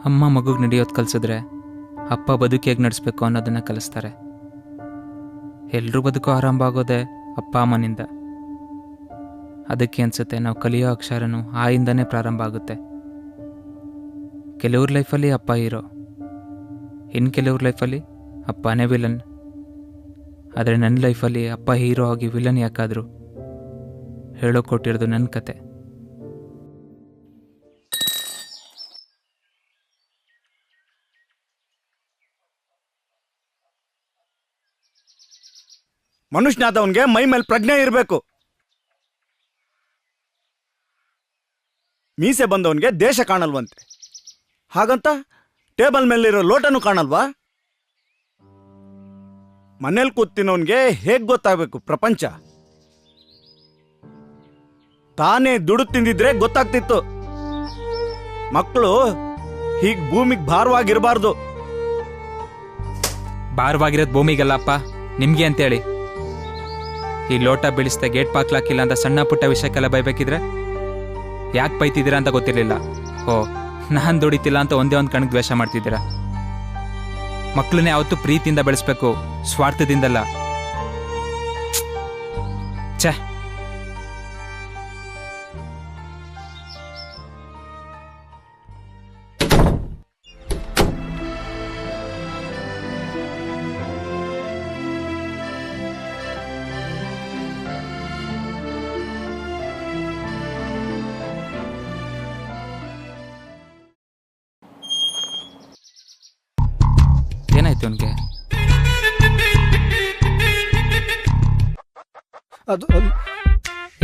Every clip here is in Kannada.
ಅಮ್ಮ ಮಗುಗೆ ನಡೆಯೋದು ಕಲಿಸಿದ್ರೆ ಅಪ್ಪ ಬದುಕು ಹೇಗೆ ನಡೆಸ್ಬೇಕು ಅನ್ನೋದನ್ನು ಕಲಿಸ್ತಾರೆ. ಎಲ್ಲರೂ ಬದುಕು ಆರಂಭ ಆಗೋದೆ ಅಪ್ಪ ಅಮ್ಮನಿಂದ. ಅದಕ್ಕೆ ಅನಿಸುತ್ತೆ ನಾವು ಕಲಿಯೋ ಅಕ್ಷರನೂ ಆಯಿಂದನೇ ಪ್ರಾರಂಭ ಆಗುತ್ತೆ. ಕೆಲವ್ರ ಲೈಫಲ್ಲಿ ಅಪ್ಪ ಹೀರೋ, ಇನ್ನು ಕೆಲವ್ರ ಲೈಫಲ್ಲಿ ಅಪ್ಪನೇ ವಿಲನ್. ಆದರೆ ನನ್ನ ಲೈಫಲ್ಲಿ ಅಪ್ಪ ಹೀರೋ ಆಗಿ ವಿಲನ್ ಯಾಕಾದರೂ ಹೇಳೋಕೆ ಕೊಟ್ಟಿರೋದು ನನ್ನ ಕತೆ. ಮನುಷ್ಯನಾದವನ್ಗೆ ಮೈ ಮೇಲೆ ಪ್ರಜ್ಞೆ ಇರಬೇಕು. ಮೀಸೆ ಬಂದವನ್ಗೆ ದೇಶ ಕಾಣಲ್ವಂತೆ, ಹಾಗಂತ ಟೇಬಲ್ ಮೇಲಿರೋ ಲೋಟನೂ ಕಾಣಲ್ವಾ? ಮನೇಲಿ ಕೂತಿನವನ್ಗೆ ಹೇಗ್ ಗೊತ್ತಾಗಬೇಕು ಪ್ರಪಂಚ? ತಾನೇ ದುಡು ತಿಂದಿದ್ರೆ ಗೊತ್ತಾಗ್ತಿತ್ತು. ಮಕ್ಕಳು ಹೀಗ್ ಭೂಮಿಗೆ ಭಾರವಾಗಿರಬಾರ್ದು. ಭಾರವಾಗಿರೋದು ಭೂಮಿಗಲ್ಲಪ್ಪ, ನಿಮ್ಗೆ ಅಂತೇಳಿ. ಈ ಲೋಟ ಬೀಳಿಸ್ದೆ ಗೇಟ್ ಪಾಕ್ಲಾಕಿಲ್ಲ ಅಂತ ಸಣ್ಣ ಪುಟ್ಟ ವಿಷಯಕ್ಕೆಲ್ಲ ಬೈಬೇಕಿದ್ರೆ ಯಾಕೆ ಬೈತಿದ್ದೀರಾ ಅಂತ ಗೊತ್ತಿರಲಿಲ್ಲ. ಓ, ನಾನು ದುಡಿತಿಲ್ಲ ಅಂತ ಒಂದೇ ಒಂದು ಕಣಕ್ಕೆ ದ್ವೇಷ ಮಾಡ್ತಿದ್ದೀರಾ. ಮಕ್ಕಳನ್ನೇ ಯಾವತ್ತೂ ಪ್ರೀತಿಯಿಂದ ಬೆಳೆಸ್ಬೇಕು, ಸ್ವಾರ್ಥದಿಂದಲ್ಲ. ಛೇ, ಏನಾಯ್ತು ಅವನಿಗೆ? ಅದು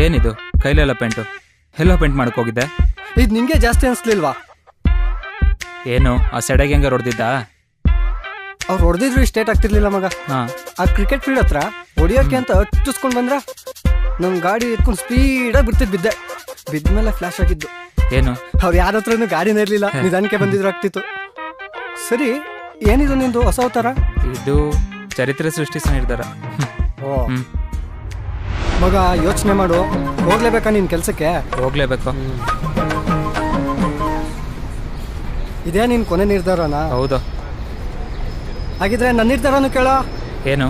ಏನಿದು ಕೈಲೆಲ್ಲ ಪೇಂಟು? ಎಲ್ಲೋ ಪೇಂಟ್ ಮಾಡಕ್ ಹೋಗಿದ್ದೆ? ಇದು ನಿಂಗೆ ಜಾಸ್ತಿ ಅನ್ಸ್ಲಿಲ್ವಾ? ಏನು ಆ ಸೆಡೆಗೆ ಹೆಂಗಾರು ಹೊಡೆದಿದ್ದ? ಅವ್ರು ಹೊಡೆದಿದ್ರು ಇಷ್ಟೇಟ್ ಆಗ್ತಿರ್ಲಿಲ್ಲ ಮಗ. ಆ ಕ್ರಿಕೆಟ್ ಫೀಲ್ಡ್ ಹತ್ರ ಹೊಡಿಯೋಕೆ ಅಂತ ಹಚ್ಚಿಸ್ಕೊಂಡು ಬಂದ್ರ ನಮ್ ಗಾಡಿ ಎತ್ಕೊಂಡು ಸ್ಪೀಡಾಗಿ ಬಿದ್ದೆ. ಬಿದ್ಮೇಲೆ ಫ್ಲಾಶ್ ಆಗಿದ್ದು. ಏನು? ಅವ್ರು ಯಾರ ಹತ್ರನೂ ಗಾಡಿನೇ ಇರ್ಲಿಲ್ಲ, ನಿಧಾನಕ್ಕೆ ಬಂದಿದ್ರು ಆಗ್ತಿತ್ತು. ಸರಿ, ಏನಿದು ನಿಂದು ಹೊಸ ಅವತಾರ? ಇದು ಚರಿತ್ರೆ ಸೃಷ್ಟಿಸ ನಿರ್ಧಾರ. ಮಗ ಯೋಚನೆ ಮಾಡು, ಹೋಗ್ಲೇಬೇಕಾ ನಿನ್ ಕೆಲ್ಸಕ್ಕೆ? ಹೋಗ್ಲೇಬೇಕು. ಇದೇ ನಿನ್ ಕೊನೆ ನಿರ್ಧಾರನಾ? ಹೌದು. ಹಾಗಿದ್ರೆ ನನ್ನ ನಿರ್ಧಾರನು ಕೇಳ. ಏನು?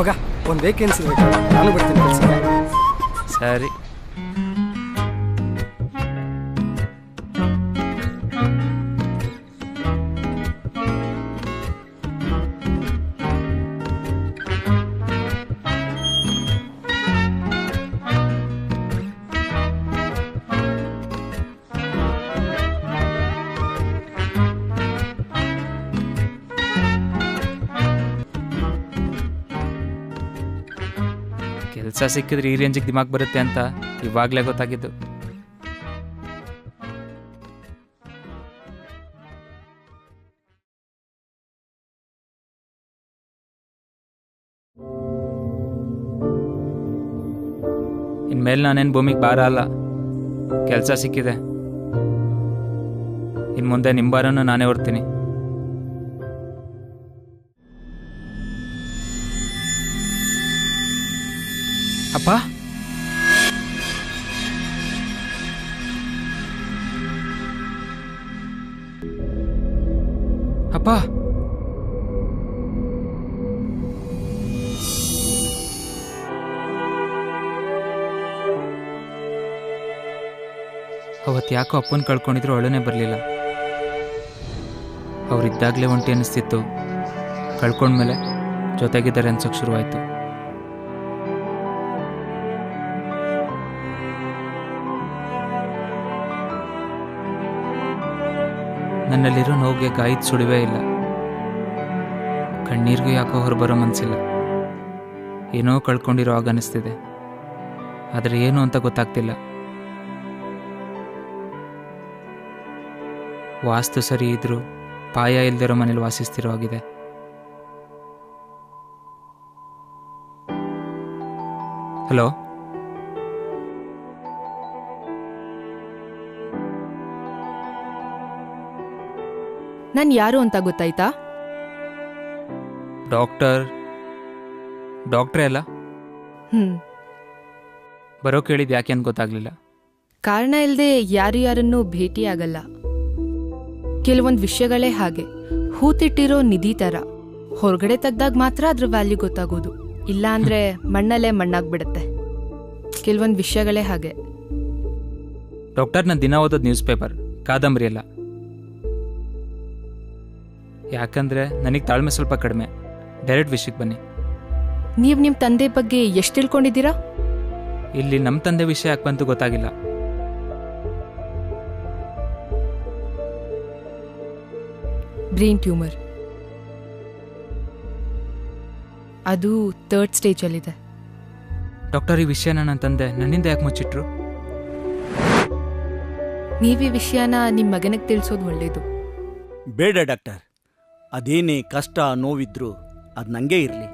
ಮಗ ಒಂದ್ ವೇಕೆನ್ಸಿ ಬೇಕು, ನಾನು ಬರ್ತೀನಿ ಕೆಲ್ಸಕ್ಕೆ. ಸರಿ. ಕೆಲಸ ಸಿಕ್ಕಿದ್ರೆ ಈ ರೇಂಜಿಗೆ ದಿಮಾಗ್ ಬರುತ್ತೆ ಅಂತ ಇವಾಗಲೇ ಗೊತ್ತಾಗಿದ್ದು. ಇನ್ಮೇಲೆ ನಾನೇನು ಭೂಮಿಗೆ ಭಾರ ಅಲ್ಲ. ಕೆಲಸ ಸಿಕ್ಕಿದೆ, ಇನ್ನು ಮುಂದೆ ನಿಮ್ಮ ಭಾರನೂ ನಾನೇ ಹೊರ್ತೀನಿ. ಅಪ್ಪ, ಅಪ್ಪ, ಅವತ್ತು ಯಾಕೋ ಅಪ್ಪನ ಕಳ್ಕೊಂಡಿದ್ರು ಅಳನೇ ಬರಲಿಲ್ಲ. ಅವರಿದ್ದಾಗಲೇ ಒಂಟಿ ಅನ್ನಿಸ್ತಿತ್ತು, ಕಳ್ಕೊಂಡ್ಮೇಲೆ ಜೊತೆಗಿದ್ದಾರೆ ಅನ್ಸೋಕೆ ಶುರುವಾಯಿತು. ನನ್ನಲ್ಲಿರೋ ನೋವಿಗೆ ಗಾಯದ ಸುಳಿವೇ ಇಲ್ಲ, ಕಣ್ಣೀರಿಗೂ ಯಾಕೋ ಹೊರಬರೋ ಮನಸ್ಸಿಲ್ಲ. ಏನೋ ಕಳ್ಕೊಂಡಿರೋ ಆಗ ಅನ್ನಿಸ್ತಿದೆ, ಆದರೆ ಏನು ಅಂತ ಗೊತ್ತಾಗ್ತಿಲ್ಲ. ವಾಸ್ತು ಸರಿ ಇದ್ರೂ ಪಾಯ ಇಲ್ದಿರೋ ಮನೇಲಿ ವಾಸಿಸ್ತಿರೋ ಆಗಿದೆ. ಹಲೋ, ನಾನು ಯಾರು ಅಂತ ಗೊತ್ತಾಯ್ತಾ? ಡಾಕ್ಟ್ರೇ ಅಲ್ಲ? ಬರೋ ಕೇಳಿದ್ ಯಾಕೆ ಅಂತ ಗೊತ್ತಾಗ್ಲಿಲ್ಲ. ಕಾರಣ ಇಲ್ಲದೆ ಯಾರು ಯಾರನ್ನೂ ಭೇಟಿಯಾಗಲ್ಲ. ಕೆಲವೊಂದು ವಿಷಯಗಳೇ ಹಾಗೆ, ಹೂತಿಟ್ಟಿರೋ ನಿಧಿ ಥರ. ಹೊರಗಡೆ ತೆಗ್ದಾಗ ಮಾತ್ರ ಅದ್ರ ವ್ಯಾಲ್ಯೂ ಗೊತ್ತಾಗೋದು, ಇಲ್ಲ ಅಂದ್ರೆ ಮಣ್ಣಲ್ಲೇ ಮಣ್ಣಾಗ್ಬಿಡುತ್ತೆ. ಕೆಲವೊಂದು ವಿಷಯಗಳೇ ಹಾಗೆ. ಡಾಕ್ಟರ್, ನಾನು ದಿನ ಓದೋದು ನ್ಯೂಸ್ ಪೇಪರ್, ಕಾದಂಬರಿ ಅಲ್ಲ. ಯಾಕಂದ್ರೆ ನನಗೆ ತಾಳ್ಮೆ ಸ್ವಲ್ಪ ಕಡಿಮೆ. ಡೈರೆಕ್ಟ್ ವಿಷಯಕ್ಕೆ ಬನ್ನಿ. ನೀವು ನಿಮ್ಮ ತಂದೆ ಬಗ್ಗೆ ಎಷ್ಟು ತಿಳ್ಕೊಂಡಿದ್ದೀರಾ? ಇಲ್ಲಿ ನಮ್ಮ ತಂದೆ ವಿಷಯ ಯಾಕೆ ಬಂತು ಗೊತ್ತಾಗಿಲ್ಲ. ಬ್ರೈನ್ ಟ್ಯೂಮರ್, ಅದು 3rd ಸ್ಟೇಜಲ್ಲಿದೆ. ಡಾಕ್ಟರ್, ಈ ವಿಷಯನ ನನ್ನ ತಂದೆ ನನ್ನಿಂದ ಯಾಕೆ ಮುಚ್ಚಿಟ್ರು? ನೀವೀ ವಿಷಯನ ನಿಮ್ಮ ಮಗನಿಗೆ ತಿಳಿಸೋದು ಒಳ್ಳೇದು. ಬೇಡ ಡಾಕ್ಟರ್, ಅದೇನೇ ಕಷ್ಟ ನೋವಿದ್ರು ಅದು ನನಗೇ ಇರಲಿ.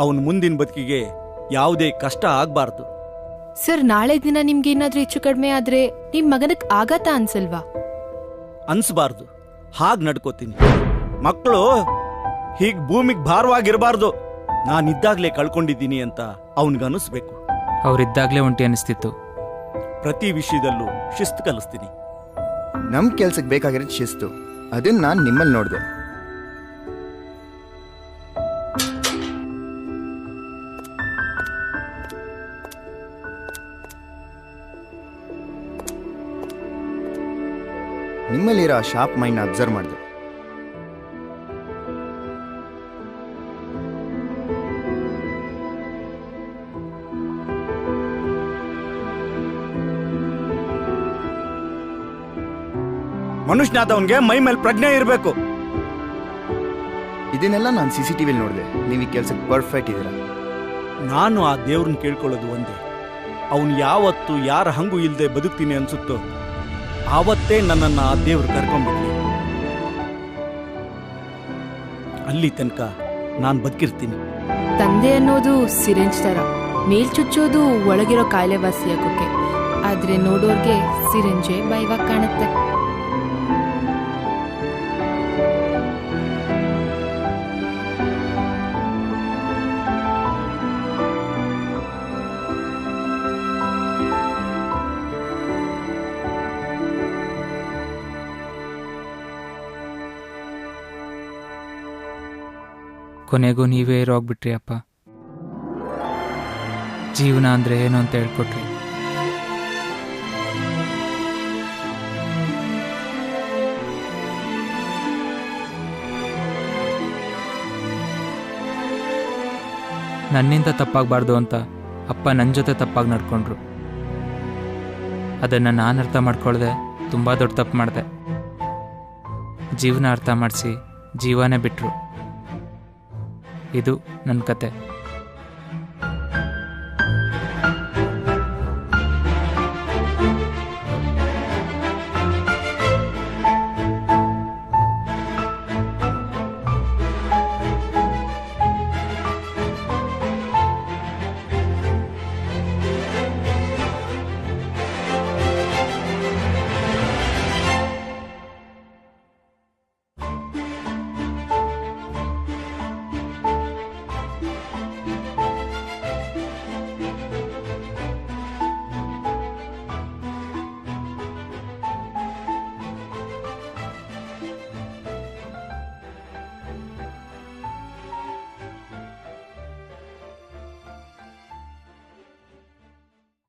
ಅವನ ಮುಂದಿನ ಬದುಕಿಗೆ ಯಾವುದೇ ಕಷ್ಟ ಆಗಬಾರ್ದು. ಸರ್, ನಾಳೆ ದಿನ ನಿಮ್ಗೆ ಏನಾದ್ರೂ ಹೆಚ್ಚು ಕಡಿಮೆ ಆದ್ರೆ ನಿಮ್ ಮಗನಿಗೆ ಆಗತ್ತಾ ಅನ್ಸಲ್ವಾ? ಅನ್ಸ್ಬಾರ್ದು, ಹಾಗೆ ನಡ್ಕೋತೀನಿ. ಮಕ್ಕಳು ಹೀಗೆ ಭೂಮಿಗೆ ಭಾರವಾಗಿರಬಾರ್ದು. ನಾನಿದ್ದಾಗಲೇ ಕಳ್ಕೊಂಡಿದ್ದೀನಿ ಅಂತ ಅವನಿಗನ್ನಿಸ್ಬೇಕು. ಅವರಿದ್ದಾಗಲೇ ಒಂಟಿ ಅನಿಸ್ತಿತ್ತು. ಪ್ರತಿ ವಿಷಯದಲ್ಲೂ ಶಿಸ್ತು ಕಲಿಸ್ತೀನಿ. ನಮ್ಮ ಕೆಲ್ಸಕ್ಕೆ ಬೇಕಾಗಿರೋದು ಶಿಸ್ತು. ಅದನ್ನ ನಾನು ನಿಮ್ಮಲ್ಲಿ ನೋಡಿದೆ. ನಿಮ್ಮಲ್ಲಿರೋ ಶಾರ್ಪ್ ಮೈಂಡ್ ಅಬ್ಸರ್ವ್ ಮಾಡಿದೆ. ಮನುಷ್ಯನಾದವನ್ಗೆ ಮೈ ಮೇಲೆ ಪ್ರಜ್ಞೆ ಇರಬೇಕು. ಇದನ್ನೆಲ್ಲ ನಾನು CCTV ನೋಡಿದೆ. ನೀವು ಈ ಕೆಲ್ಸಕ್ಕೆ ಪರ್ಫೆಕ್ಟ್ ಇದ್ದೀರಾ. ನಾನು ಆ ದೇವ್ರನ್ನ ಕೇಳ್ಕೊಳ್ಳೋದು ಒಂದೇ, ಅವನು ಯಾವತ್ತು ಯಾರ ಹಂಗು ಇಲ್ಲದೆ ಬದುಕ್ತೀನಿ ಅನ್ಸುತ್ತೋ ಆವತ್ತೇ ನನ್ನನ್ನು ಆ ದೇವ್ರು ಕರ್ಕೊಂಡ್ಬಿಡ್ಲಿ. ಅಲ್ಲಿ ತನಕ ನಾನು ಬದುಕಿರ್ತೀನಿ. ತಂದೆ ಅನ್ನೋದು ಸಿರಿಂಜ್ ತರ, ಮೇಲ್ ಚುಚ್ಚೋದು ಒಳಗಿರೋ ಕಾಯಿಲೆ ವಾಸಿಯಾಗೋಕೆ. ಆದ್ರೆ ನೋಡೋರ್ಗೆ ಸಿರಿಂಜೇ ಭಯವಾಗಿ ಕಾಣುತ್ತೆ. ಕೊನೆಗೂ ನೀವೇ ಇರೋಗ್ಬಿಟ್ರಿ ಅಪ್ಪ. ಜೀವನ ಅಂದ್ರೆ ಏನು ಅಂತ ಹೇಳ್ಕೊಟ್ರಿ. ನನ್ನಿಂದ ತಪ್ಪಾಗಬಾರ್ದು ಅಂತ ಅಪ್ಪ ನನ್ನ ಜೊತೆ ತಪ್ಪಾಗಿ ನಡ್ಕೊಂಡ್ರು. ಅದನ್ನು ನಾನು ಅರ್ಥ ಮಾಡ್ಕೊಳ್ದೆ ತುಂಬ ದೊಡ್ಡ ತಪ್ಪು ಮಾಡಿದೆ. ಜೀವನ ಅರ್ಥ ಮಾಡಿಸಿ ಜೀವನೇ ಬಿಟ್ಟರು. ಇದು ನನ್ನ ಕತೆ.